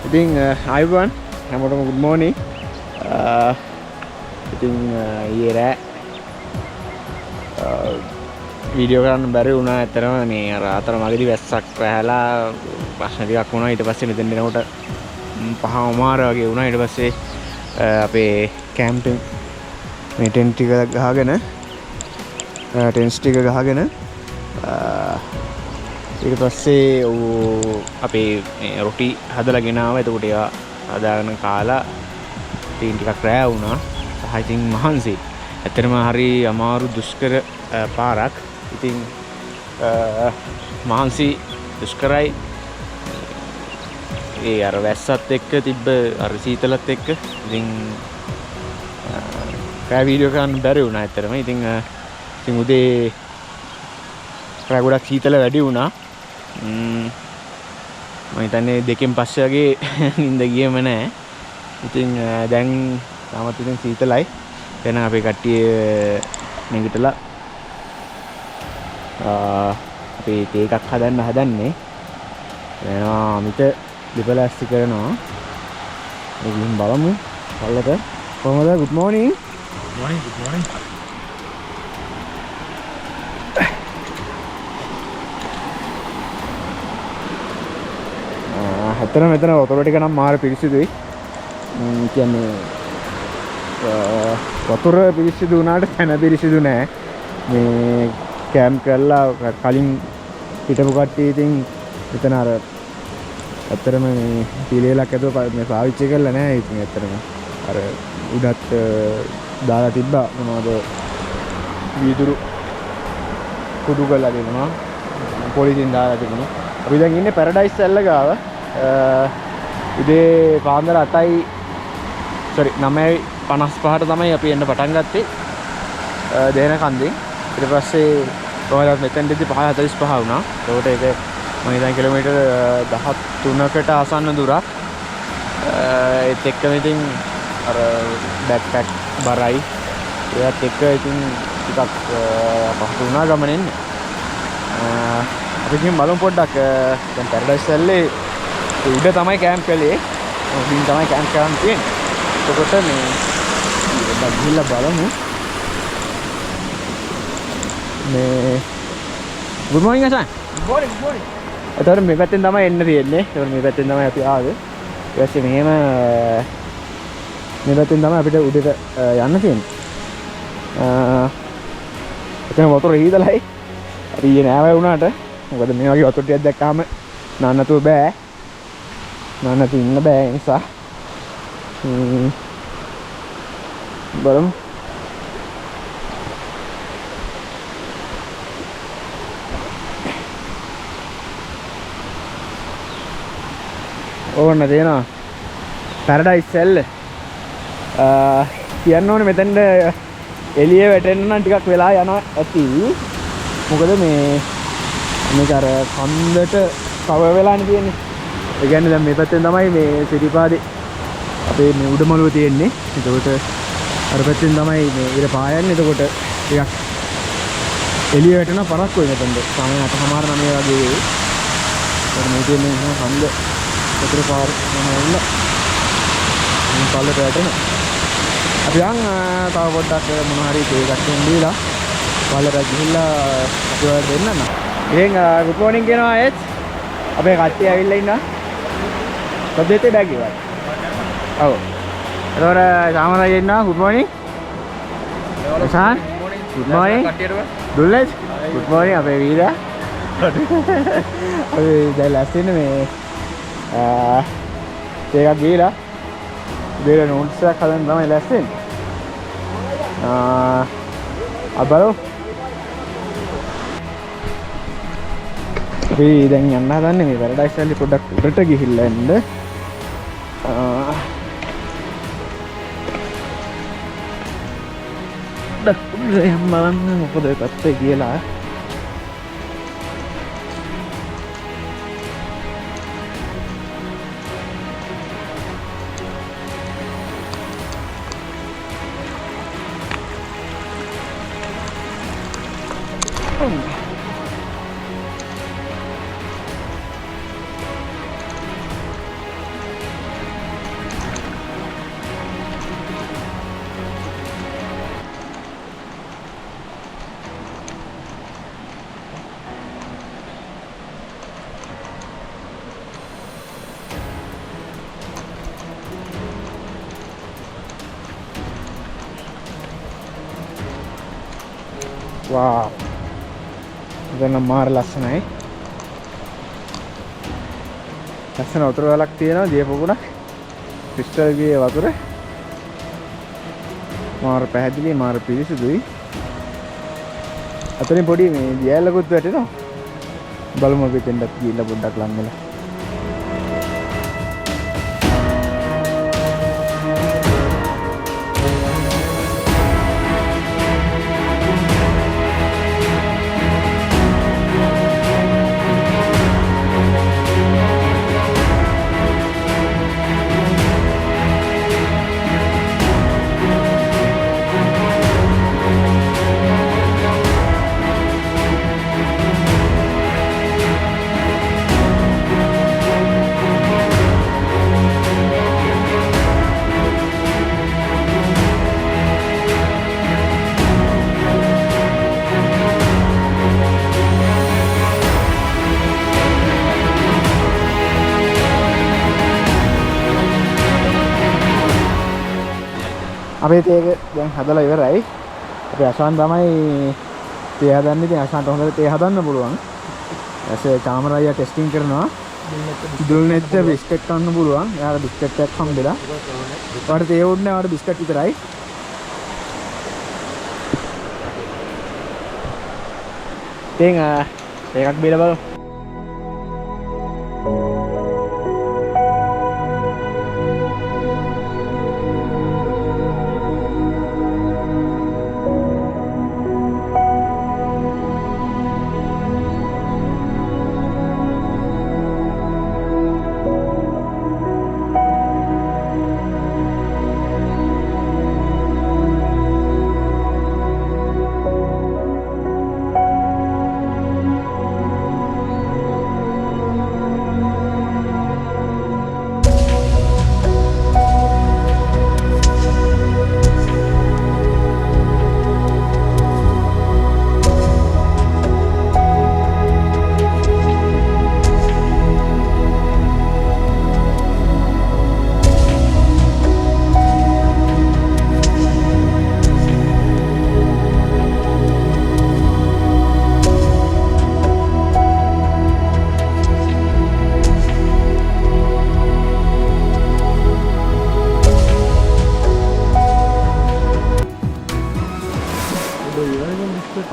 ඉතින් අයුබෝවන් හැමෝටම good morning. ඉතින් ඊයේ රෑ වීඩියෝ කරන්න බැරි වුණා. ඇත්තටම මේ අර අතර මගදී වැස්සක් වැහලා ප්‍රශ්න ටිකක් වුණා. ඊට පස්සේ මෙතෙන් දෙනකොට පහමාර වගේ වුණා. ඊට පස්සේ අපේ කැම්ප් මේ ටෙන්ට් ටික ගහගෙන ඊට පස්සේ අපේ රොටි හදලා ගෙනාවා. එතකොට ඒවා හදාගෙන කාලා ටීන් ටිකක් රෑ වුණා. සහ ඉතින් මහන්සි. ඇත්තටම හරි අමාරු දුෂ්කර පාරක්. ඉතින් මහන්සි දුෂ්කරයි. ඒ අර වැස්සත් එක්ක තිබ්බ අර සීතලත් එක්ක ඉතින් රෑ වීඩියෝ කරන්න බැරි වුණා ඇත්තටම. ඉතින් උදේ රෑ ගොඩක් සීතල වැඩි වුණා. මම හිතන්නේ දෙකෙන් පස්සේ වගේ නිින්ද ගියේම නැහැ. ඉතින් දැන් තාමත් ඉතින් සීතලයි. දැන් අපේ කට්ටිය නැගිටලා අපි තේ එකක් හදන්නේ. එනවා අමිත ලිපලාස්ටි කරනවා. ඒක ගිහින් බලමු. පල්ලට කොහමද? good morning. Good morning. හතර මෙතන වතුර ටික නම් මාර පිරිසිදුයි. කියන්නේ වතුර පිරිසිදු වුණාට තැන පිරිසිදු නෑ. මේ කැම්ප් කරලා කලින් හිටපු කට්ටිය ඉතින් මෙතන අර ඇත්තටම මේ පිළිලක් ඇතුව මේ පාවිච්චි කරලා නෑ. ඉතින් ඇත්තටම අර උඩත් දාලා තිබ්බා මොනවද වීදුරු කුඩු කරලා දෙනවා. පොලිතින් දාලා තිබුණා. අපි දැන් ඉන්නේ පැරඩයිස් සැල්ල ගාව. උදේ පාන්දර 9:55ට තමයි අපි එන්න පටන් ගත්තේ. දෙන කන්දෙන්. ඊට පස්සේ කොහොමද මෙතෙන්දී 5:45 වුණා. ඒකට ඒක මම හිතන්නේ කිලෝමීටර් 13කට ආසන්න දුරක්. ඒත් එක්කම ඉතින් අර බෑක්පැක් බරයි. ඒත් එක්ක ඉතින් ටිකක් පහසු වුණා ගමනෙන්. අපි ගිහින් බලමු පොඩ්ඩක්. දැන් පැරඩයිස් සැල්ලේ උඩ තමයි කැම්ප් කළේ. උඩින් තමයි කැම්ප් කරන්න තියෙන්නේ. එතකොට මේ පොඩ්ඩක් ගිහිල්ලා බලමු. මේ good morning අසන්. Good morning. එතකොට මේ පැත්තෙන් තමයි එන්න තියෙන්නේ. එතකොට මේ පැත්තෙන් තමයි අපි ආවේ. ඊට පස්සේ මෙහෙම මේ පැත්තෙන් තමයි අපිට උඩට යන්න තියෙන්නේ. එතන වතුර හීදලයි. අපි ඊයේ නෑ වුණාට මොකද මේ වගේ වතුර ටිකක් දැක්කාම නාන්නතුව බෑ. නාන්නතු ඉන්න බෑ. ඒ නිසා බලමු. ඕන්න තියෙනවා පැරඩයිස් සැල්ල. කියන්න ඕනේ මෙතෙන්ට එළිය වැටෙන්න නම් ටිකක් වෙලා යනවා ඇති. මොකද මේක අර කන්දට කවර් වෙලානේ තියෙන්නේ. ඒ කියන්නේ දැන් මේ පැත්තෙන් තමයි මේ සිරිපාදේ අපේ මේ උඩමළුව තියෙන්නේ. එතකොට අර පැත්තෙන් තමයි මේ ඉර පායන්නේ. එතකොට ටිකක් එළිය වැටෙන පරක් වෙයි මෙතෙන්ද. සමය 8:00 9 වගේ වෙයි. ඒක මේ තියෙන්නේ කන්ද වතුර පාර මොනවද? මේ පල්ලට වැටෙන. අපි යන් තව පොඩ්ඩක් මොන හරි දෙයක් දෙන්දීලා පල්ලට ගිහිල්ලා අපි වල දෙන්නන්න. ඉතින් good morning කියනවා ඒත් අපේ කට්ටිය ඇවිල්ලා ඉන්නවා. සබ්ජෙක්ට් බෑග් ඉවරයි. ඔව්. එතකොට සාමාන්‍යයෙන් ඉන්නවා good morning. Esenwein good morning. දුල්ලෙස් good morning අපේ වීරයා. අපි දැන් ලැස්තිනේ මේ ඒකක් ගිහලා දෙල නෝට්ස් එකක් හදන්න තමයි ලැස්තිනේ. අපලෝ අපි දැන් යන්න හදන්නේ මේ පැරඩයිස් සැලි පොඩ්ඩක් උඩට ගිහිල්ලා එන්න. දැන් බලන්න මොකද පැත්තේ කියලා. වා දැන් මාර ලස්සනයි. ලස්සන වතුර වලක් තියෙනවා දිය පොකුණක්. ක්‍රිස්ටල් ගියේ වතුර. මාර පැහැදිලි මාර පිරිසිදුයි. අතනින් පොඩි මේ දියැලකුත් වැටෙනවා. බලමු අපි දෙන්නත් ගිහිල්ලා පොඩ්ඩක් ලං වෙලා. අපේ තේ දැන් හදලා ඉවරයි. අපි අශාන් තමයි තේ හදන්නේ. ඉතින් අශාන්ට හොඳට තේ හදන්න පුළුවන්. ඊපස්සේ කාමරායියා ටෙස්ටිං කරනවා. දුල්නෙත් බිස්කට් කන්න පුළුවන්. එයාට බිස්කට් එකක් හම්බෙලා. ඔයාලට තේ උන්නේ ඔයාලට බිස්කට් විතරයි. ඉතින් ඒකක් බීලා බලමු.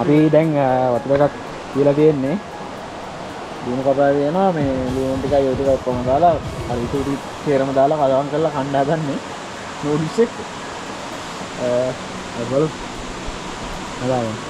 අපි දැන් වතුර එකක් කියලා තියෙන්නේ. ලුණු කපලා දෙනවා මේ ලුණු ටිකයි ඒ ටික ඔක්කොම දාලා අර ඉතුරු තේරම දාලා කලවම් කරලා කන්න හදන්නේ නූඩල්ස් එක. බලමු. හදාගන්න.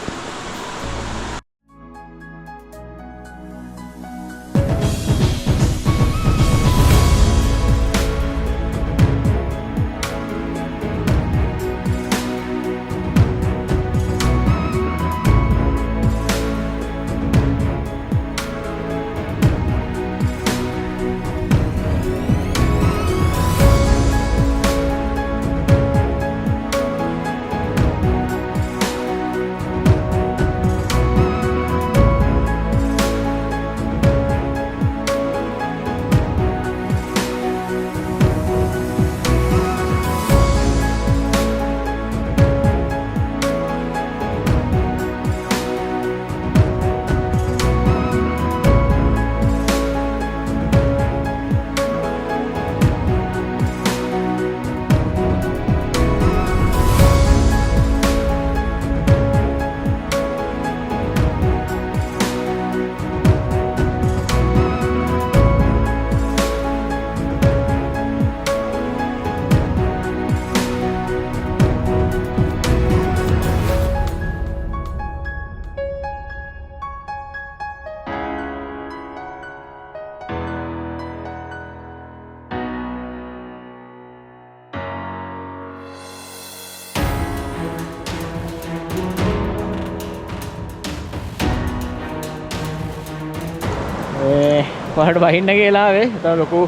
පහට බහින්න කියලා ආවේ. ඒතර ලොකු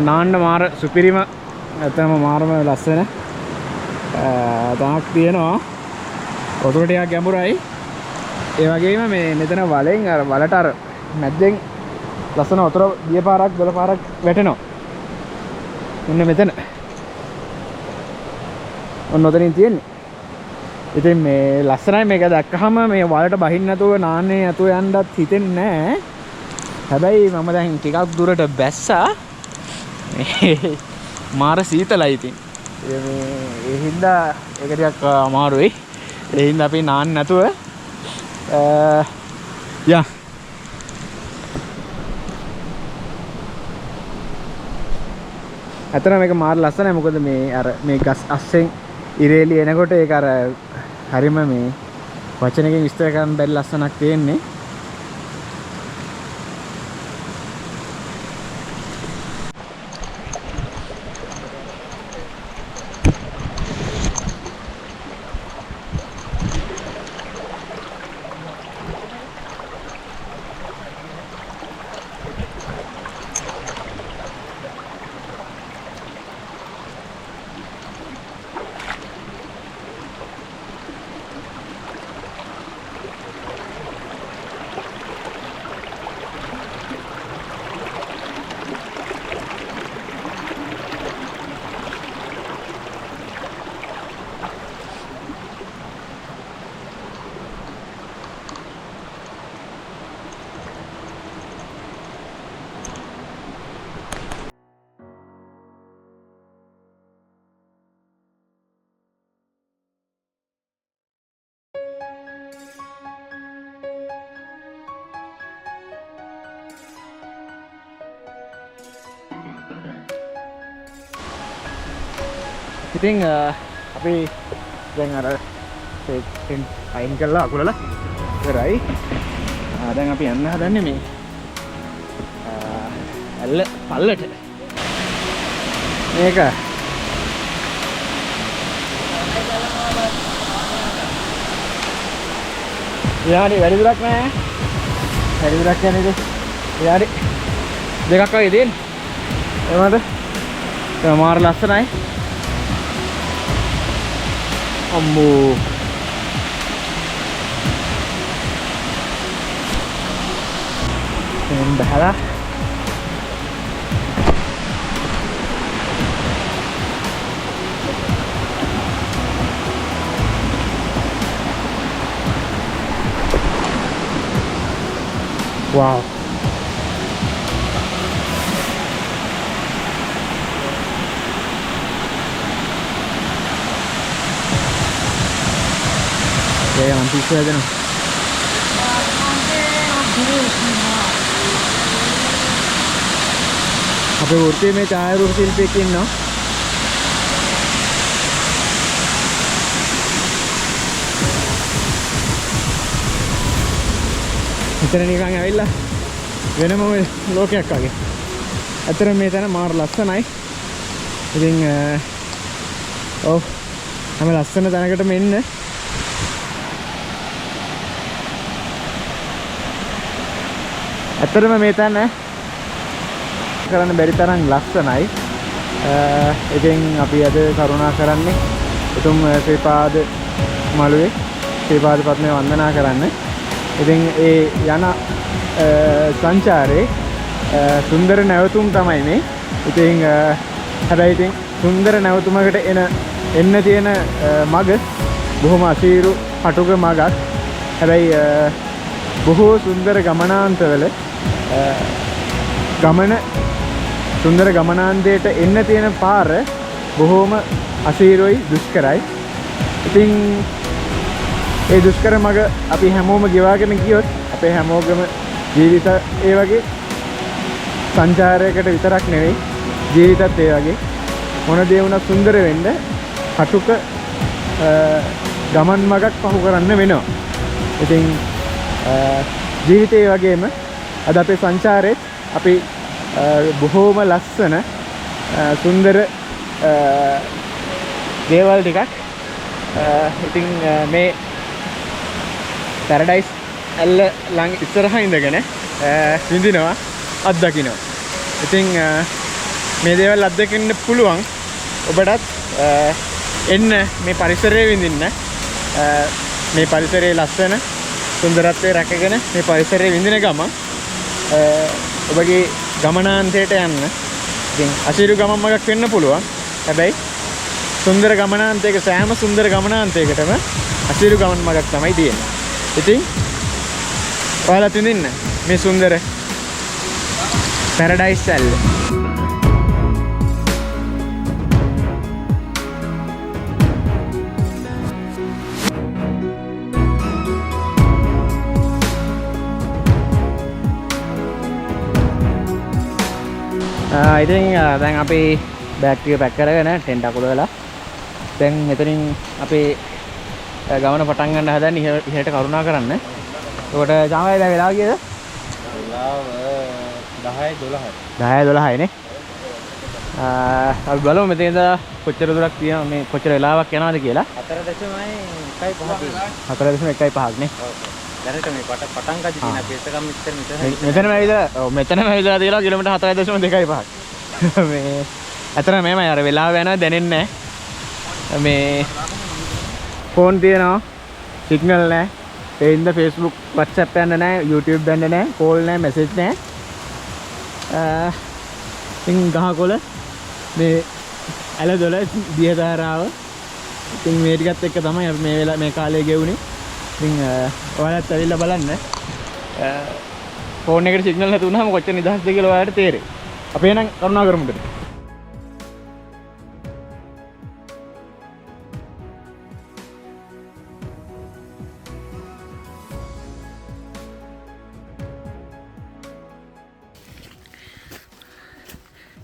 නාන්න මාර සුපිරිම නැත්නම් මාරම ලස්සන තාක් තියෙනවා. වතුර ටිකක් ගැඹුරයි. ඒ වගේම මේ මෙතන වලෙන් අර වලට අර මැද්දෙන් ලස්සන වතුර දිය පාරක් දොළ පාරක් වැටෙනවා. මෙන්න මෙතන. ඔන්න ඔතනින් තියෙන්නේ. ඉතින් මේ ලස්සනයි මේක දැක්කහම මේ වලට බහින්න නැතුව නාන්නේ නැතුව යන්නත් හිතෙන්නේ නැහැ. හැබැයි මම දැන් ටිකක් දුරට බැස්සා. මාර සීතලයි ඉතින්. ඒ හින්දා ඒක ටිකක් අමාරුයි. ඒ හින්දා අපි නාන්නේ නැතුව යා අතන මේක මාර ලස්සනයි. මොකද මේ අර මේ ගස් අස්සෙන් ඉරේලි එනකොට ඒක අර හරිම මේ වචනකින් විස්තර කරන්න බැරි ලස්සනක් තියෙන්නේ. ඉතින් අපි දැන් අර ටෙන් අයින් කරලා අකුලලා ඉවරයි. දැන් අපි යන්න හදන්නේ මේ ඇල්ල පල්ලට. මේක යානි වැඩි දුරක් නෑ. වැඩි දුරක් යන්නේ යානි දෙකක් වගේ තියෙන්නේ. එතනද මාර ලස්සනයි. අම්මෝ එන්න බහලා wow ya nanti saya aja nih. Apa urti में चाय रूप शिल्पी की ना? इतने निकांगे आइला, वेने में लोग क्या कागे? इतने में इतना मार लस्सन आई, इधर ओह हमें लस्सन इतना कट में इन्ने ඇත්තටම මේ තැන කරන්න බැරි තරම් ලස්සනයි. ඉතින් අපි අද කරුණා කරන්නේ උතුම් ශ්‍රී පාද මළුවේ ශ්‍රී පාද පద్මේ වන්දනා කරන්න. ඉතින් ඒ යන සංචාරේ සුන්දර නැවතුම් තමයි මේ. ඉතින් හැබැයි ඉතින් සුන්දර නැවතුමකට එන්න තියෙන මග බොහොම අසීරු අටුක මගක්. හැබැයි බොහෝ සුන්දර ගමනාන්තවල ගමන සුන්දර ගමනාන්තයට එන්න තියෙන පාර බොහෝම අසීරුයි දුෂ්කරයි. ඉතින් ඒ දුෂ්කර මග අපි හැමෝම ගෙවාගෙන ගියොත් අපේ හැමෝගම ජීවිත ඒ වගේ සංචාරයකට විතරක් නෙවෙයි ජීවිතත් ඒ වගේ මොන දේ වුණත් සුන්දර වෙන්න කටුක ගමන් මගක් පහු කරන්න වෙනවා. ඉතින් ජීවිතේ වගේම අද අපේ සංචාරෙත් අපි බොහෝම ලස්සන සුන්දර දේවල් ටිකක් ඉතින් මේ පැරඩයිස් ඇල්ල ළඟ ඉස්සරහා ඉඳගෙන විඳිනවා අත්දකින්නවා. ඉතින් මේ දේවල් අත්දකින්න පුළුවන් ඔබටත් එන්න මේ පරිසරය විඳින්න. මේ පරිසරයේ ලස්සන සුන්දරත්වය රැකගෙන මේ පරිසරයේ විඳින ගමන් ඔබගේ ගමනාන්තයට යන්න. ඉතින් අසීරු ගමන් මගක් වෙන්න පුළුවන්. හැබැයි සුන්දර ගමනාන්තයක සෑම සුන්දර ගමනාන්තයකටම අසීරු ගමන් මගක් තමයි තියෙන්නේ. ඉතින් ඔයාලා තුනින්න මේ සුන්දර පැරඩයිස් ඇල්ල. ඉතින් දැන් අපි බෑග් ටික පැක් කරගෙන ටෙන්ට් අකුල වෙලා දැන් මෙතනින් අපේ ගමන පටන් ගන්න හදන්නේ ඉහළට කරුණා කරන්න. ඒකට ජාමයි දැන් වෙලාව කීයද? වෙලාව 10:12 නේ. අපි බලමු මෙතන ඉඳලා කොච්චර දුරක් තියෙනවා මේ කොච්චර වෙලාවක් යනවද කියලා. 4.1.5 නේ. දැනට මේ පටන් ගන්න තියෙන අපි එතකම් මෙතනම ඇවිදලා තියෙනවා කිලෝමීටර් 4.2.5ක්. මේ අතන මේමයි අර වෙලාව යනවා දැනෙන්නේ නැහැ. මේ ෆෝන් තියෙනවා සිග්නල් නැහැ. ඒ හින්දා Facebook WhatsApp යන්න නැහැ, YouTube යන්න නැහැ, කෝල් නැහැ, මැසේජ් නැහැ. ඉතින් ගහකොළ මේ ඇලදොල දියදාරාව ඉතින් මේ ටිකත් එක්ක තමයි අපි මේ කාලේ ගෙවුනේ. ඉතින් ඔයාලත් ඇවිල්ලා බලන්න. ෆෝන් එකට සිග්නල් නැති වුණාම කොච්චර නිදහස්ද කියලා ඔයාලට තේරෙයි. අපි එහෙනම් කරුණා කරමුද?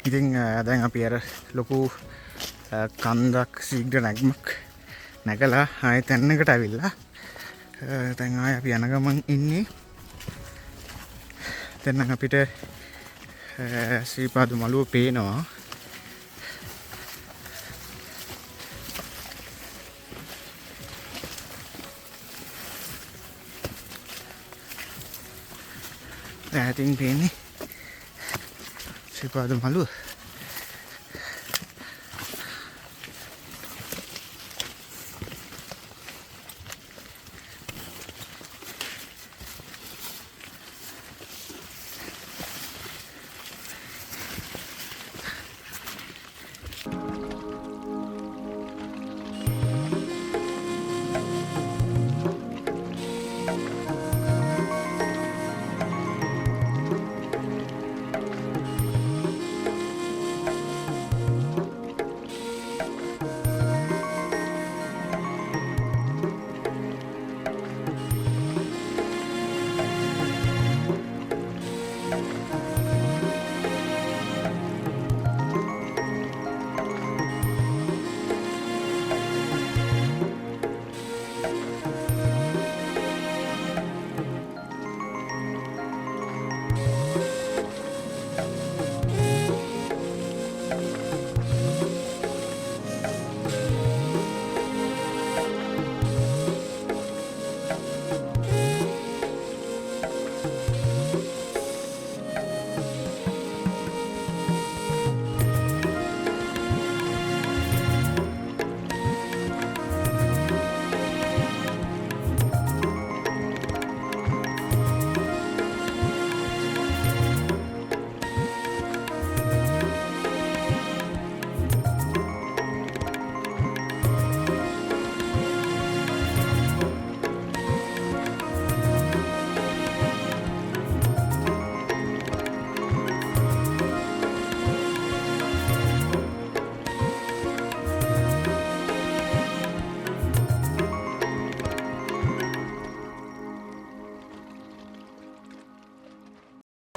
ඉතින් දැන් අපි අර ලොකු කන්දක් සීග්‍ර නැග්මක් නැගලා ආයෙ තැන්නකට ඇවිල්ලා දැන් ආයෙ අපි යන ගමන් ඉන්නේ. දැන් නම් අපිට ශ්‍රීපාද මළුව පේනවා. ඈතින් පේන්නේ ශ්‍රීපාද මළුව.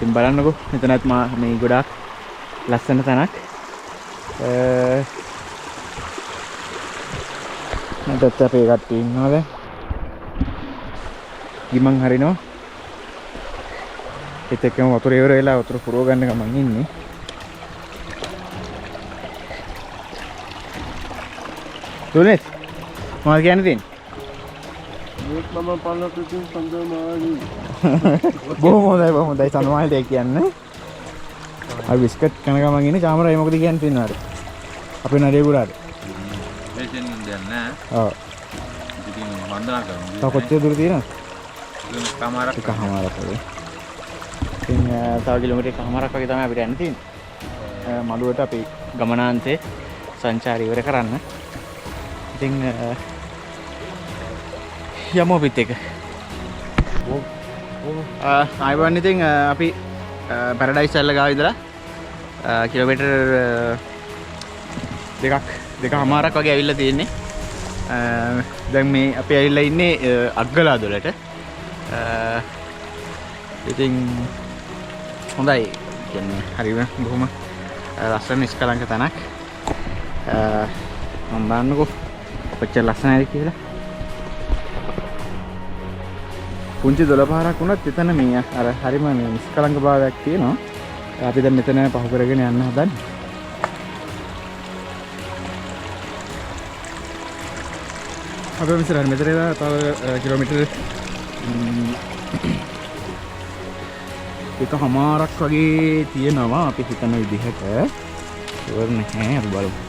ඉතින් බලන්නකෝ මෙතනත් මේ ගොඩාක් ලස්සන තැනක්. නැත්නම් අපේ කට්ටිය ඉන්නවා දැන්. ගිමන් හරිනවා. ඒත් එක්කම වතුර ඉවර වෙලා වතුර පුරව ගන්න ගමන් ඉන්නේ. දුනේත් මොකක්ද කියන්න තියෙන්නේ? මම පල්ලපිටින් සඳමාලි. බොහොම හොඳයි සඳමාලට කියන්නේ. අපි බිස්කට් කන ගමන් ඉන්නේ චාමරයි මොකද කියන්න තියෙනවද? අපේ නඩේ පුරාට. මෙතෙන් දැන් නෑ. ඔව්. ඉතින් වන්දනා කරමු. තව කොච්චර දුර තියෙනවද? කමාරක්. එකමාරක් වගේ. ඉතින් තව කිලෝමීටර් එකමාරක් වගේ තමයි අපිට යන්න තියෙන්නේ. මළුවට අපි ගමනාන්තේ සංචාරය ඉවර කරන්න. ඉතින් යමු අපිත් එක. ආයිබන් ඉතින් අපි පැරඩයිස් ඇල්ල ගාව ඉඳලා කිලෝමීටර් දෙකමාරක් වගේ ඇවිල්ලා තියෙන්නේ. දැන් මේ අපි ඇවිල්ලා ඉන්නේ අග්ගලාදොලට. ඉතින් හොඳයි. කියන්නේ හරිම බොහොම ලස්සන නිස්කලංක තැනක්. මම බලන්නකෝ කොච්චර ලස්සනයිද කියලා. පුංචි දොළ පාරක් වුණත් එතන මේ අර හරිම නිස්කලංක භාවයක් තියෙනවා. අපි දැන් මෙතන පහු කරගෙන යන්න හදන්නේ. අපි මෙතන මෙතන තව කිලෝමීටර් එකමාරක් වගේ තියෙනවා අපි හිතන විදිහට. ඉවර නැහැ අපි බලමු.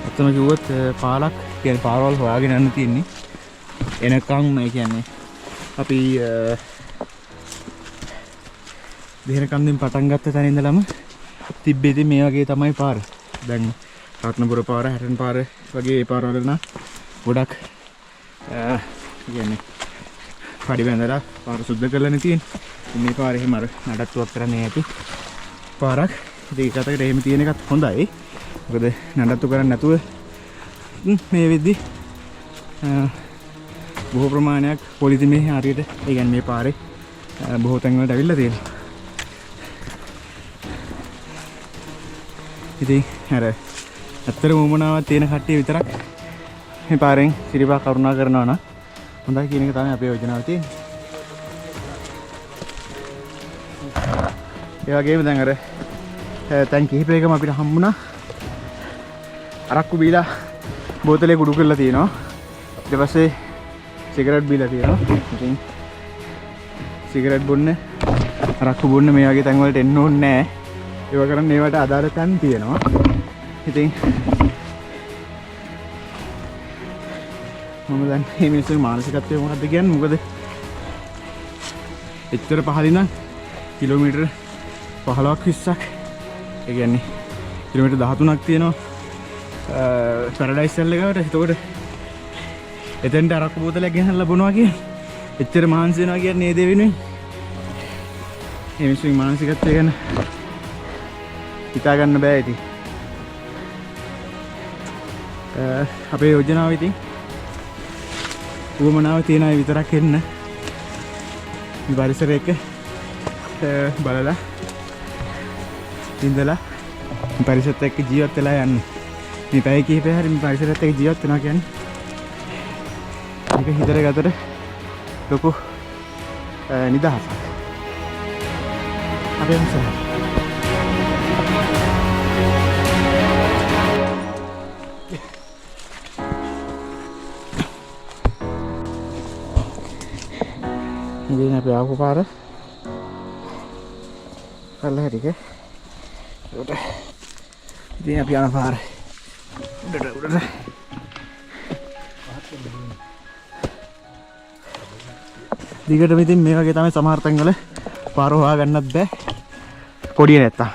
අතන කිව්වොත් පාලක් කියන්නේ පාරවල් හොයාගෙන යන්න තියෙන්නේ. එනකම් ඒ කියන්නේ අපි දෙහනකන්දෙන් පටන් ගත්ත තැන ඉඳලම තිබ්බේ ඉතින් මේ වගේ තමයි පාර. දැන් රත්නපුර පාර, හැටන් පාර වගේ ඒ පාරවල නම් ගොඩක් කියන්නේ පඩි බැඳලා පාර සුද්ධ කරලා නේ තියෙන්නේ. මේ පාරේ එහෙම අර නඩත්තුවක් කරන්නේ නැති පාරක්. ඉතින් ඒකට එහෙම තියෙන එකත් හොඳයි. මොකද නඩත්තු කරන්නේ නැතුව මේ වෙද්දි බොහෝ ප්‍රමාණයක් පොලිති මේ හරියට ඒ කියන්නේ මේ පාරේ බොහෝ තැන් වලට අවිල්ලා තියෙනවා. ඉතින් අර ඇත්තටම උමනාවක් තියෙන කට්ටිය විතරක් මේ පාරෙන් සිරිපා කරුණා කරනවා නම් හොඳයි කියන එක තමයි අපේ යෝජනාව තියෙන්නේ. ඒ වගේම දැන් අර තැන් කිහිපයකම අපිට හම්බුණා අරක්කු බීලා බෝතලේ කුඩු කරලා තියෙනවා. ඊට පස්සේ සිගරට් බීලා තියෙනවා. ඉතින් සිගරට් බොන්න අරක්කු බොන්න මේ වගේ තැන් වලට එන්න ඕනේ නැහැ. ඒව කරන්නේ ඒවට අදාළ තැන් තියෙනවා. ඉතින් මම දැන් මේ මිනිස්සුගේ මානසිකත්වය මොකක්ද කියන්නේ? මොකද එච්චර පහළින් නම් කිලෝමීටර් 15ක් 20ක් ඒ කියන්නේ කිලෝමීටර් 13ක් තියෙනවා පැරඩයිස් ඇල්ල ගාවට. එතකොට එතෙන්ට අරක්කු බෝතලයක් ගෙනල්ලා බොනවා කියන්නේ එච්චර මහන්සි වෙනවා කියන්නේ ඒ දේ වෙනුවෙන්. මේ මිනිස්සුගේ මානසිකත්වය ගැන හිතා ගන්න බෑ. ඉතින් අපේ යෝජනාව ඉතින් උවමනාව තියෙන අය විතරක් එන්න මේ පරිසරයක බලලා ඉඳලා මේ පරිසරයත් එක්ක ජීවත් වෙලා යන්න. මේ පැය කිහිපය හරි මේ පරිසරයත් එක්ක ජීවත් වෙනවා කියන්නේ මේක හිතට ගතට ලොකු නිදහසක්. අපි යමු. ඉතින් අපි ආපු පාර කල්ලා හරික ඒකට ඉතින් අපි යන පාර උඩට දිගටම ඉතින් මේ වගේ තමයි සමහර තැන්වල පාර හොයා ගන්නත් බෑ කොඩිය නැත්තම්.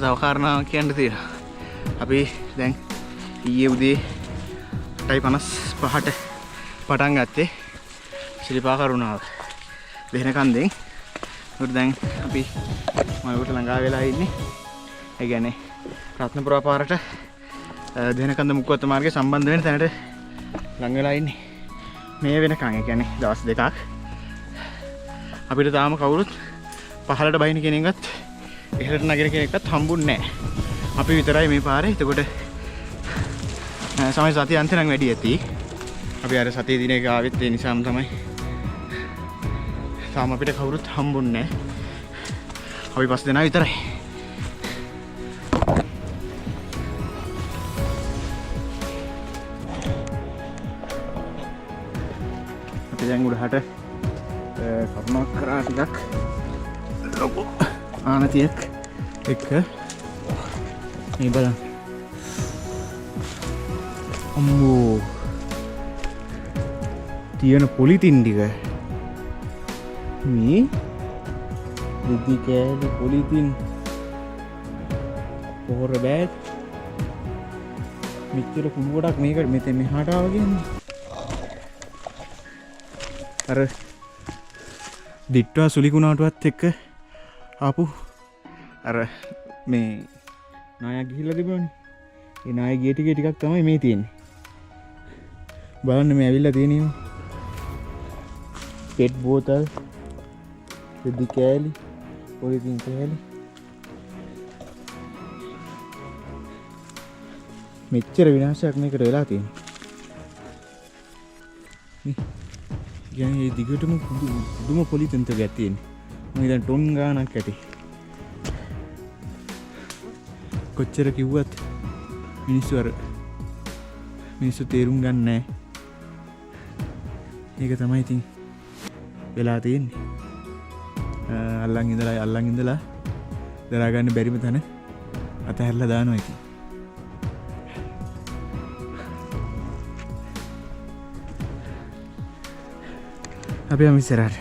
තව කාරණාවක් කියන්න තියෙනවා. අපි දැන් ඊයේ උදේ 8:55ට පටන් ගත්තේ ශිල්පා කරුණාව දෙහනකන්දෙන්. ඒකට දැන් අපි මලකට ළඟා වෙලා ඉන්නේ. ඒ කියන්නේ රත්නපුර පාරට දෙහනකන්ද මුක්කවත්ත මාර්ගයේ සම්බන්ධ වෙන තැනට ළඟ වෙලා ඉන්නේ. මේ වෙනකන් ඒ කියන්නේ දවස් දෙකක් අපිට තාම කවුරුත් පහළට බහින කෙනෙක්වත් ඉහළට නගින කෙනෙක්වත් හම්බුන්නේ නැහැ. අපි විතරයි මේ පාරේ. එතකොට සමහර සතිය අන්ත නම් වැඩි ඇති. අපි අර සතිය දින එක ආවෙත් ඒ නිසාම තමයි තාම අපිට කවුරුත් හම්බුන්නේ නැහැ. අපි පස් දෙනා විතරයි. අපි දැන් උඩහට කරුණක් කරා ටිකක් ලොකු ආනතියක් එක්ක මේ බලන්න. අම්මෝ තියෙන පොලිතින් ටික මේ දෙදි කෑලි පොලිතින් පොහොර බෑග් මෙච්චර කුණු ගොඩක් මේක මෙතන මෙහාට ආව කියන්නේ. අර දිට්ටුවා සුලි කුණාටුවත් එක්ක ආපු අර මේ නායක් ගිහිල්ලා තිබුණනේ. ඒ නාය ගිය ටිකක් තමයි මේ තියෙන්නේ. බලන්න මේ ඇවිල්ලා තියෙන්නේ. පෙට් බෝතල්, දෙදි කෑලි, පොලිතින් කෑලි. මෙච්චර විනාශයක් මේකට වෙලා තියෙනවා. මේ මේ දිගටම පුදුම පොලිතින් තගයක් තියෙන්නේ. මම දැන් ටොන් ගානක් ඇති. කොච්චර කිව්වත් මිනිස්සු තේරුම් ගන්න නැහැ. ඒක තමයි ඉතින් වෙලා තියෙන්නේ. අල්ලන් ඉඳලා දරා ගන්න බැරිම තැන අතහැරලා දානවා ඉතින්. අපි යමු ඉස්සරහට.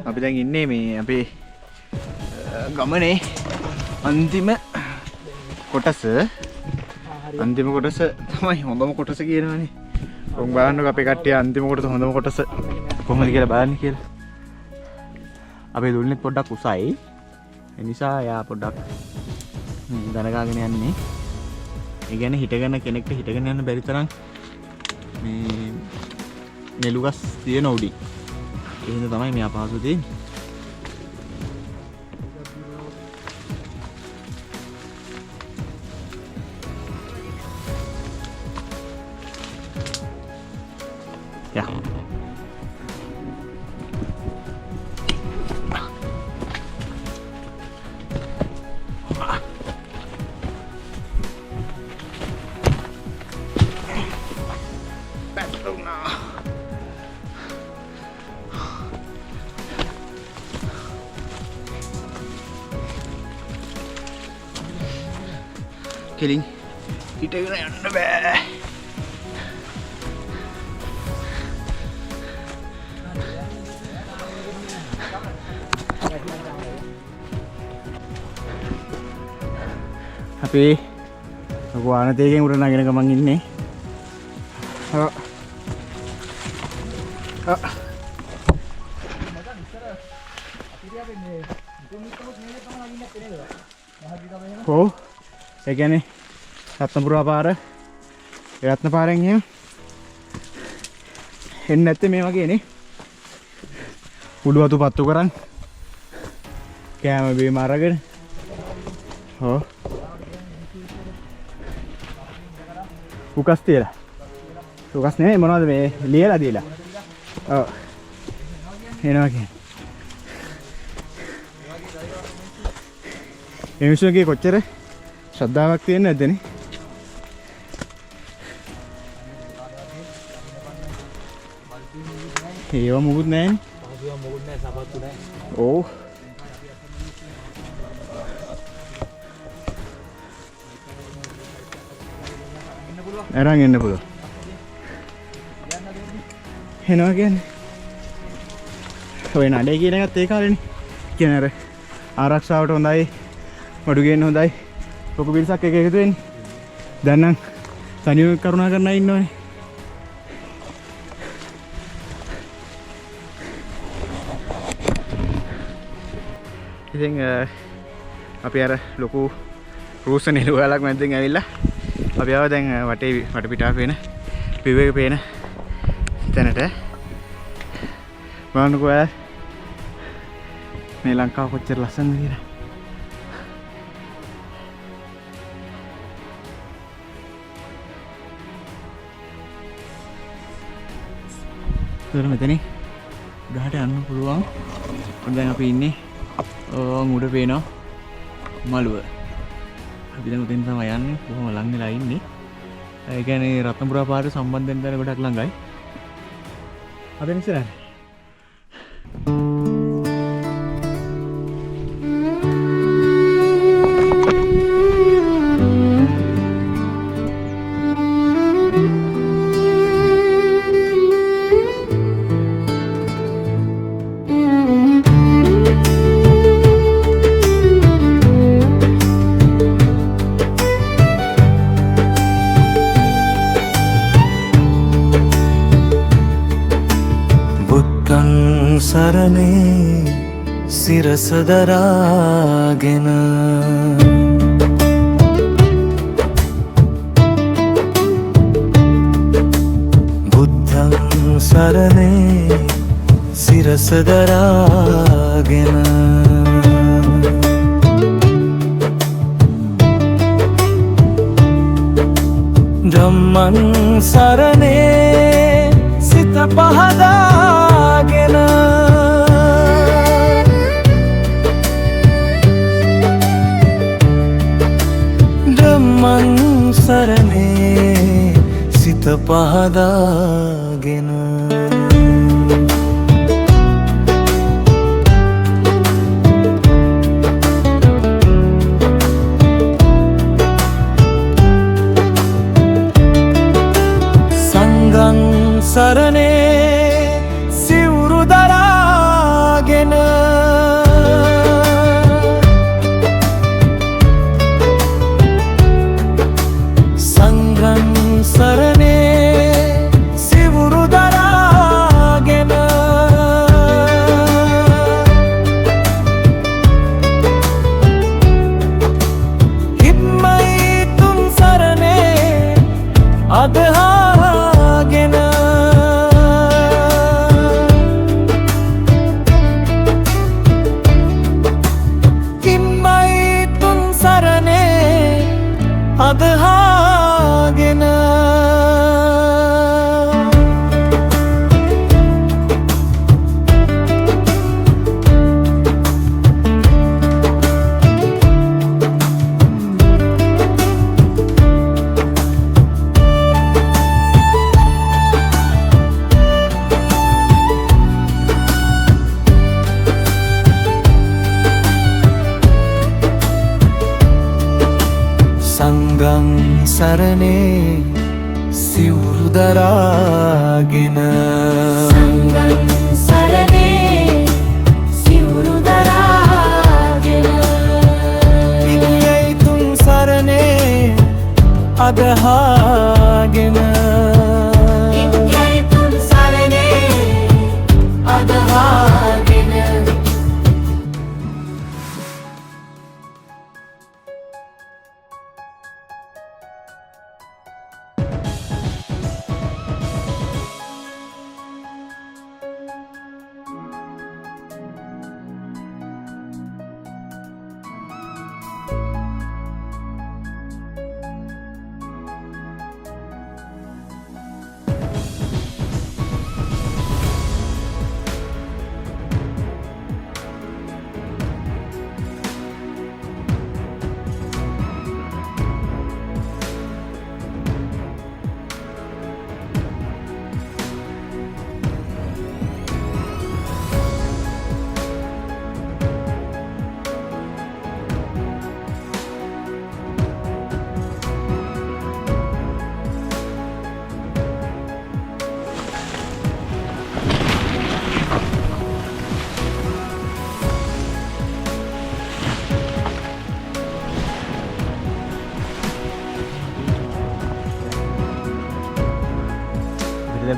අපි දැන් ඉන්නේ මේ අපේ ගමනේ අන්තිම කොටස. අන්තිම කොටස තමයි හොඳම කොටස කියනවනේ. ඔන් බලන්නකො අපේ කට්ටිය අන්තිම කොටස හොඳම කොටස කොහොමද කියලා බලන්න කියලා. අපේ දුල්නෙත් පොඩ්ඩක් උසයි. ඒ නිසා යා පොඩ්ඩක් දනගාගෙන යන්නේ. ඒ කියන්නේ හිටගෙන කෙනෙක්ට හිටගෙන යන්න බැරි තරම් මේ නෙළුගස් තියෙන උඩින්. ඒ හින්දා තමයි මේ අපහසු තියෙන්නේ. යා කෙලින් හිටගෙන යන්න බෑ. අපි වානතේකෙන් උඩ නගින ගමන් ඉන්නේ. ඔව් ඒ කියන්නේ රත්නපුරා පාර රත්න පාරෙන් එහෙම එන්නේ නැත්තේ මේ වගේනේ. උඩු වතු පත්තු කරන් කෑම බීම අරගෙන ඔව් උකස් තියලා උකස් නෙමෙයි මොනවද මේ ලියලා දීලා ඔව් එනවා කියන්නේ. ඒ මිනිස්සුගේ කොච්චර ශ්‍රද්ධාවක් තියෙන්නේ නැද්ද නේ. ඒව මොකුත් නැහැ නේ. මොකුත් නැහැ සපත්තු නැහැ. ඔව් අරන් එන්න පුළුවන්. එනවා කියන්නේ ඔය නඩේ කියන එකත් ඒ කාලේනේ. කියන්නේ අර ආරක්ෂාවට හොඳයි, මඩු ගේන්න හොඳයි. ලොකු පිරිසක් එක එකතු වෙන්නේ. දැන් නම් තනියම කරුණා කරන්න ඉන්නවනේ. ඉතින් අපි අර ලොකු රූස නෙළුවලක් මැද්දෙන් ඇවිල්ලා අපි ආව දැන් වටේ වටපිටාව පේන විවේක පේන තැනට බලන්නකෝ ඔයාලා මේ ලංකාව කොච්චර ලස්සනද කියලා. ඉතින් මෙතන ගහට යන්න පුළුවන්. දැන් අපි ඉන්නේ උඩ පේනවා මළුව. අපි දැන් උතෙන් තමයි යන්නේ. කොහොම ලං වෙලා ඉන්නේ. ඒ කියන්නේ රත්නපුරා පාරට සම්බන්ධ වෙන තැන ගොඩක් ළඟයි. අපි ඉස්සරහ. සරණේ සිරස දරාගෙන බුද්ධං සරණේ සිරස දරාගෙන ධම්මං සරණේ සිත පහදාගෙන ධම්මං සරණේ සිත පහදාගෙන සංඝං සරණේ සිවුරු දරාගෙන සංඝං සරණේ සිවුරු දරාගෙන හිම්මයි තුන් සරණේ අදහාගෙන හිම්මයි තුන් සරණේ අදහාගෙන සංඝං සරණේ සිවුරු දරාගෙන සංඝං සරණේ සිවුරු දරාගෙන පිළියයි තුන් සරණේ අදහාගෙන පිළියයි තුන් සරණේ අදහාගෙන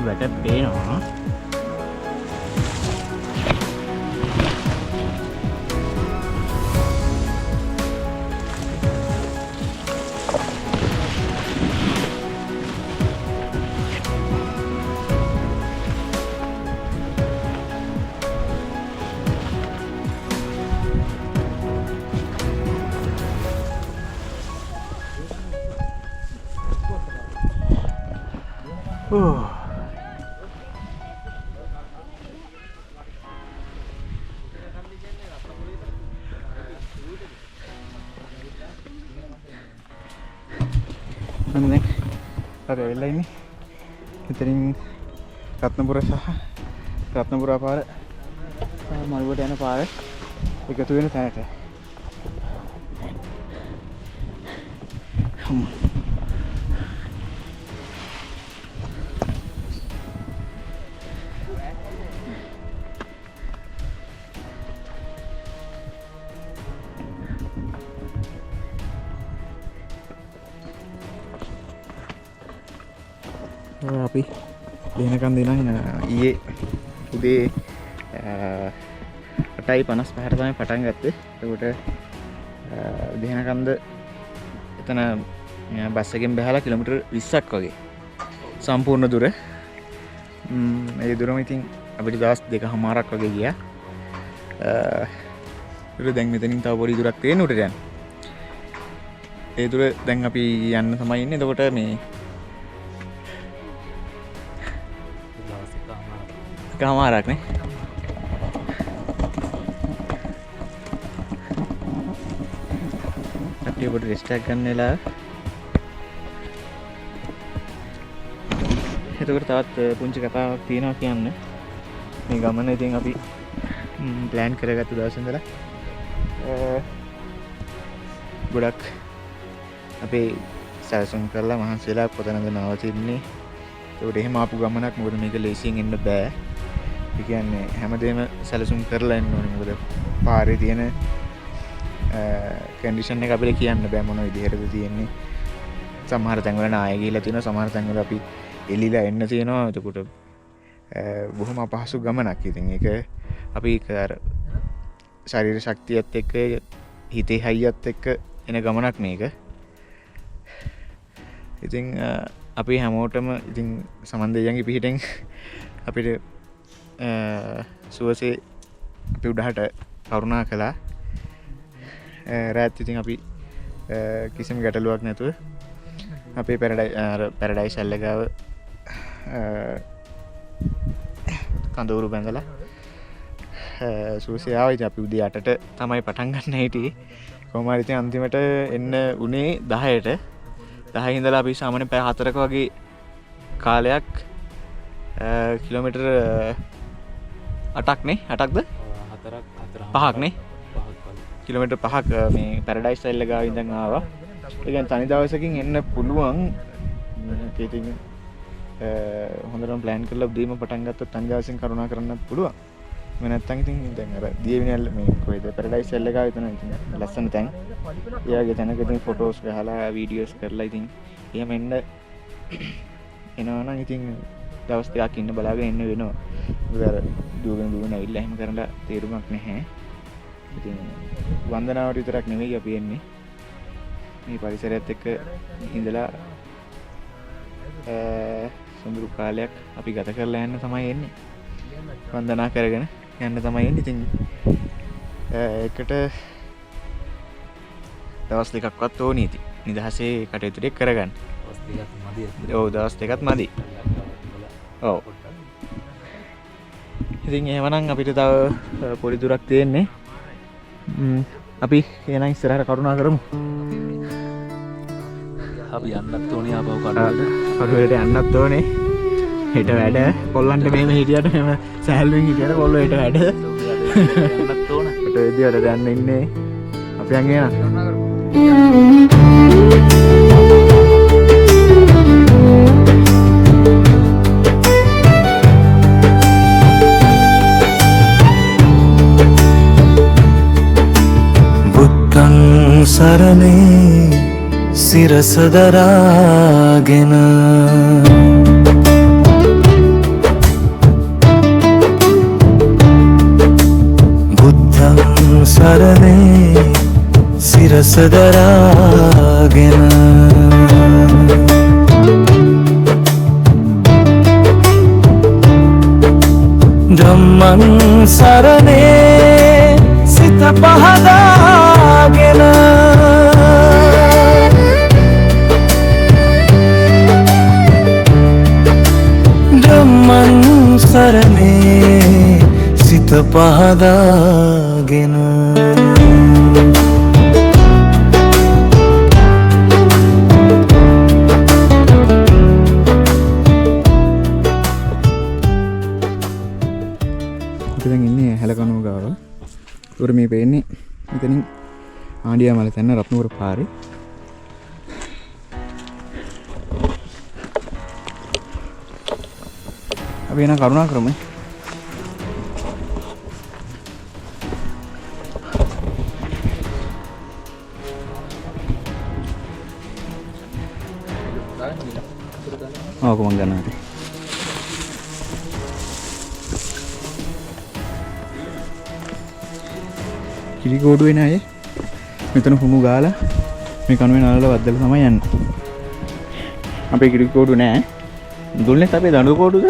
වැට පේනවා. දැන් අපි වෙලා ඉන්නේ ඉතින් රත්නපුර සහ රත්නපුර පාර මළුවට යන පාර එකතු වෙන තැනට. අපි දෙනකන් දෙනම් ඊයේ උදේ 8:55ට තමයි පටන් ගත්තේ. එතකොට දෙනකන්ද එතන බස් එකෙන් බහලා කිලෝමීටර් 20ක් වගේ සම්පූර්ණ දුර. ඒ දුරම ඉතින් අපිට දවස් 2කමාරක් වගේ ගියා. ඒක දැන් මෙතනින් තව පොඩි දුරක් තියෙන උඩට යන්න. ඒ දුර දැන් අපි යන්න තමයි ඉන්නේ. එතකොට මේ කමාරක් නේ. අපි පොඩි රෙස්ට් එකක් ගන්න වෙලාව. එතකොට තවත් පුංචි කතාවක් තියෙනවා කියන්න. මේ ගමන ඉතින් අපි ප්ලෑන් කරගත්ත දවස් ඉඳලා ගොඩක් අපේ සැලසුම් කරලා මහන්සි වෙලා කොතනද නවතින්නේ. ඒකට එහෙම ආපු ගමනක්. මොකද මේක ලේසියෙන් එන්න බෑ. ඒ කියන්නේ හැමදේම සැලසුම් කරලා එන්න ඕනේ. මොකද පාරේ තියෙන කන්ඩිෂන් එක අපිට කියන්න බෑ මොන විදිහටද තියෙන්නේ. සමහර තැන්වල නාය ගිහිලා තියෙනවා. සමහර තැන්වල අපි එළිලා එන්න තියෙනවා. එතකොට බොහොම අපහසු ගමනක්. ඉතින් ඒක අපි අර ශරීර ශක්තියත් එක්ක හිතේ හයියත් එක්ක එන ගමනක් මේක. ඉතින් අපි හැමෝටම ඉතින් සමන් දෙයියන්ගේ පිහිටෙන් අපිට සුවසේ අපි උඩහට කරුණා කළා. රාත් ඉතින් අපි කිසිම ගැටලුවක් නැතුව අපේ පැරඩයිස් ඇල්ලගාව කඳවුරු බැඳලා සුවසේ ආවා. ඉතින් අපි උදේ 8ට තමයි පටන් ගන්න හිටියේ. කොහොම හරි ඉතින් අන්තිමට එන්න උනේ 10ට. 10 ඉඳලා අපි සාමාන්‍ය පැය 4ක වගේ කාලයක් කිලෝමීටර් 8ක් නේ 8ක්ද 5ක් නේ කිලෝමීටර් 5ක් මේ පැරඩයිස් ස්ටයිල් එක ගාව ඉඳන් ආවා. ඒ කියන්නේ තනි දවසකින් එන්න පුළුවන්. ඉතින් හොඳටම ප්ලෑන් කරලා උදේම පටන් ගත්තොත් තනි දවසෙන් කරුණා කරන්නත් පුළුවන්. මම නැත්තම් ඉතින් දැන් අර දියවිනල් මේ කොයිද පැරඩයිස් ස්ටයිල් එක ගාව ඉතන ඉතින් ලස්සන තැන්. එයාගේ තැනක ඉතින් ෆොටෝස් ගහලා වීඩියෝස් කරලා ඉතින් එහෙම එන්න එනවා නම් ඉතින් දවස් දෙකක් ඉන්න බලාගෙන ඉන්න වෙනවා. මොකද අර දුවගෙන ඇවිල්ලා එහෙම කරලා තේරුමක් නැහැ. ඉතින් වන්දනාවට විතරක් නෙවෙයි අපි එන්නේ. මේ පරිසරයත් එක්ක ඉඳලා සුන්දර කාලයක් අපි ගත කරලා යන්න තමයි එන්නේ. වන්දනා කරගෙන යන්න තමයි එන්නේ. ඉතින් එකට දවස් දෙකක්වත් ඕනේ ඉතින්. නිදහසේ කටයුතු ටික කරගන්න. දවස් දෙකක් මදි. ඔව්. ඉතින් එහෙමනම් අපිට තව පොඩි දුරක් තියෙන්නේ. අපි එහෙනම් ඉස්සරහට කරුණා කරමු. අපි යන්නත් ඕනේ ආපහු කඩුවට. කඩුවට යන්නත් ඕනේ. හෙට වැඩ. කොල්ලන්ට මෙහෙම හිටියට මෙහෙම සෑහලුවෙන් හිටියට කොල්ලෝ හෙට වැඩ. යන්නත් ඕන. හෙට විදියට දැන් ඉන්නේ. අපි යන් එනවා. සරණේ සිරස දරාගෙන බුද්ධං සරණේ සිරස දරාගෙන ධම්මං සරණේ සිත පහදාගෙන පහදාගෙන අපි දැන් ඉන්නේ හැලකනුව ගාව. උර මේ පේන්නේ මෙතනින් ආණ්ඩියාමල තැන්න රත්නපුර පාරේ. අපි එන කරුණාකරම ඕක මං ගන්නවා. කිරි කෝඩුවේ නෑ මෙතන හුණු ගාලා මේ කණුවේ නලල වද්දලා තමයි යන්නේ. අපේ කිරි කෝඩු නෑ. දුන්නේ අපේ දඬු කෝඩුද?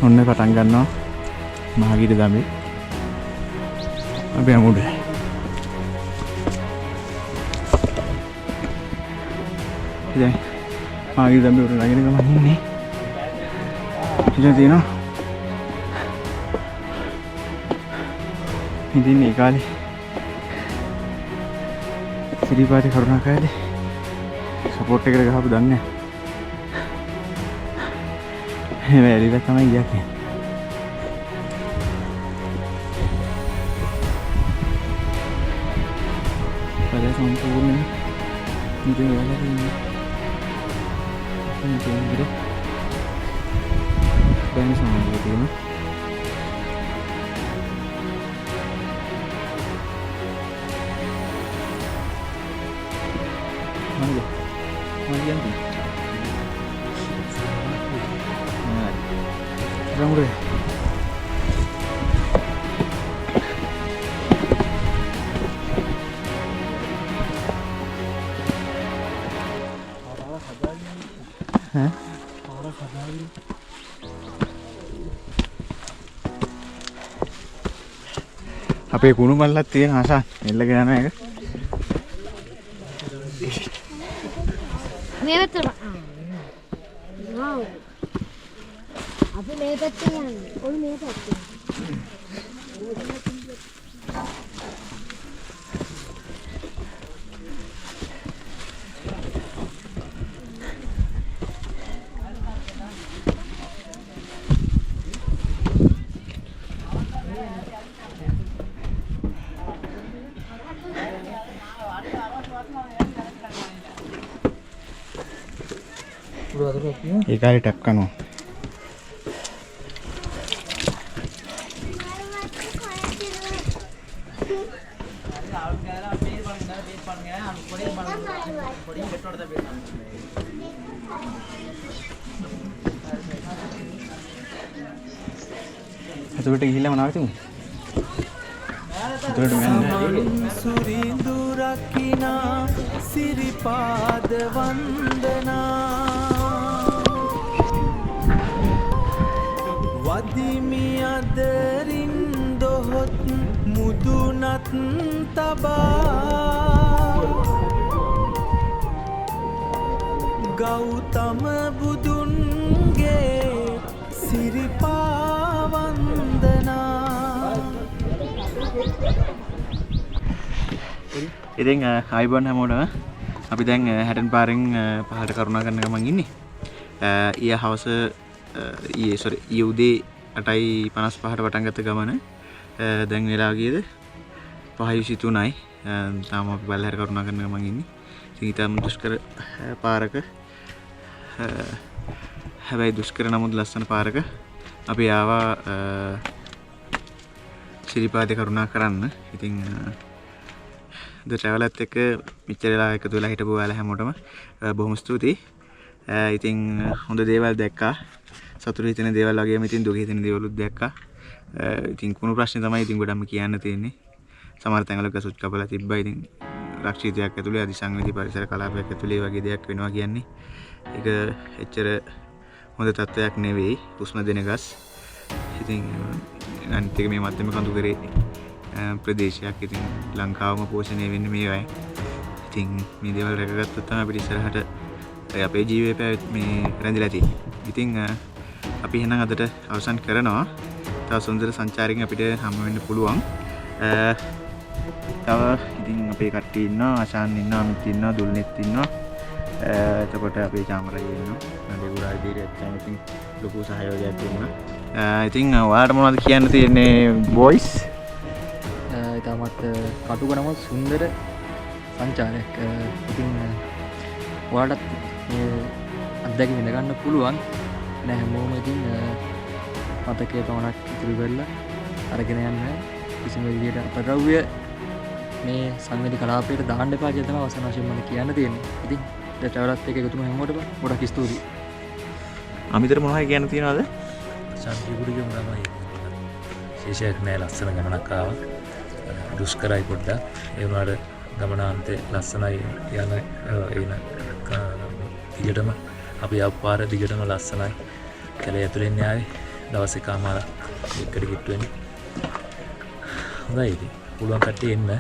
ඔන්න පටන් ගන්නවා මහගිරි දමේ. අපි යමුද? දැන් මහගිරි දමේ උඩ නගින ගමන් ඉන්නේ. ඉතින් තියෙනවා. ඉතින් මේ කාලේ සිරිපාති කරුණාකාරී සපෝට් එකට ගහපු දන්නේ නැහැ. මේ ඇලිලා තමයි යන්නේ. පළේ සම්පූර්ණ ඉතින් වලට ඉන්නේ. ඉතින් දැන් සමාජයේ තියෙන අපේ කුණු මල්ලක් තියෙන ආසන් එල්ලගෙන යන එක. මේ පැත්තට. අපි මේ පැත්තට යන්නේ. ඔය මේ පැත්තට. ඒ කාලේ ටක් කරනවා. එතකොට ගිහිල්ලා මොනවද තුමු? එතකොට මම සුරිඳු රකිනා සිරිපාද වන්දනා වදිමි අදරින් දොහොත් මුදුනත් තබා ගෞතම බුදුන්ගේ සිරිපා වන්දනා. ඉතින් ආයිබෝන් හැමෝටම අපි දැන් හැටන් පාරෙන් පහළට කරුණා කරන ගමන් ඉන්නේ. ඊයේ උදේ 8:55ට පටන් ගත්ත ගමන දැන් වෙලා ගියද 5:23යි. තාම අපි බල්ලහැර කරුණා කරන ගමන් ඉන්නේ. ඉතින් ඊටම දුෂ්කර පාරක හැබැයි දුෂ්කර නමුත් ලස්සන පාරක අපි ආවා සිරිපාදේ කරුණා කරන්න. ඉතින් ද ට්‍රැවලත් එක්ක මෙච්චර වෙලා එකතු වෙලා හිටපු ඔයාලා හැමෝටම බොහොම ස්තුතියි. ඉතින් හොඳ දේවල් දැක්කා. සතුටු හිතෙන දේවල් වගේම ඉතින් දුක හිතෙන දේවලුත් දැක්කා. ඉතින් කුණු ප්‍රශ්නේ තමයි ඉතින් ගොඩක්ම කියන්න තියෙන්නේ. සමහර තැන්වල ගසුත් කපලා තිබ්බා. ඉතින් රක්ෂිතයක් ඇතුලේ අධිසංවේදී පරිසර කලාපයක් ඇතුලේ වගේ දෙයක් වෙනවා කියන්නේ ඒක එච්චර හොඳ තත්ත්වයක් නෙවෙයි. උස්ම දෙන ගස්. ඉතින් අනිත් එක මේ මැදම කඳු කරේ ප්‍රදේශයක්. ඉතින් ලංකාවම පෝෂණය වෙන්නේ මේවයි. ඉතින් මේ දේවල් රැකගත්තොත් තමයි අපිට ඉස්සරහට අපේ ජීවිතය මේ රැඳිලා තියෙන්නේ. ඉතින් අපි එහෙනම් අදට අවසන් කරනවා. තව සුන්දර සංචාරකින් අපිට හම්බ වෙන්න පුළුවන්. තව ඉතින් අපේ කට්ටිය ඉන්නවා, ආශාන් ඉන්නවා, අමිත් ඉන්නවා, දුල්නෙත් ඉන්නවා. එතකොට අපේ චාමරයි ඉන්නවා. නඩේගුරා ඉදිරියට යන ඉතින් ලොකු සහයෝගයක් දුන්නා. ඉතින් ඔයාලට මොනවද කියන්න තියෙන්නේ බොයිස්? ඉතාමත් කටුකනම සුන්දර සංචාරයක්. ඉතින් ඔයාලටත් අත්දැකීම් විඳගන්න පුළුවන්. නෑ හැමෝම ඉතින් මතකයේ පමණක් ඉතුරු කරලා අරගෙන යන්න කිසිම විදියට අපද්‍රව්‍ය මේ සංවේදී කලාපයට දාන්න එපා කියලා තමයි අවසන් වශයෙන් මම කියන්න තියෙන්නේ. ඉතින් ට්‍රැවලත් එක එකතුම හැමෝටම ගොඩක් ස්තුතියි. අමිතට මොනවද කියන්න තියෙනවද? සංජීවුරියම තමයි ශේෂයක් නෑ ලස්සන ගමනක් ආවා. දුෂ්කරයි පොඩ්ඩක්. ඒ වුණාට ගමනාන්තේ ලස්සනයි යන දිගටම අපි අප්පාර දිගටම ලස්සනයි. කැලේ ඇතුලෙන් යාවේ දවස් එකමාරක් එකට කිට්ටු වෙන්නේ. හොඳයි ඉතින්. පුළුවන් කට්ටිය එන්න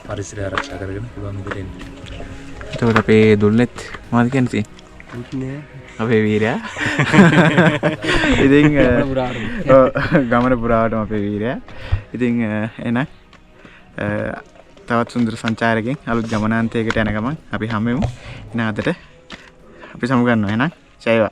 පරිසරය ආරක්ෂා කරගෙන පුළුවන් විදිහට එන්න. එතකොට අපේ දුල්නෙත් මොනවද කියන්න තියෙන්නේ? අපේ වීරයා. ඉතින් ගමන පුරාවටම අපේ වීරයා. ඉතින් එන තවත් සුන්දර සංචාරකෙන් අලුත් ගමනාන්තයකට යන ගමන් අපි හැමෝම එන අදට අපි සමු ගන්නවා. එහෙනම් ජයවා.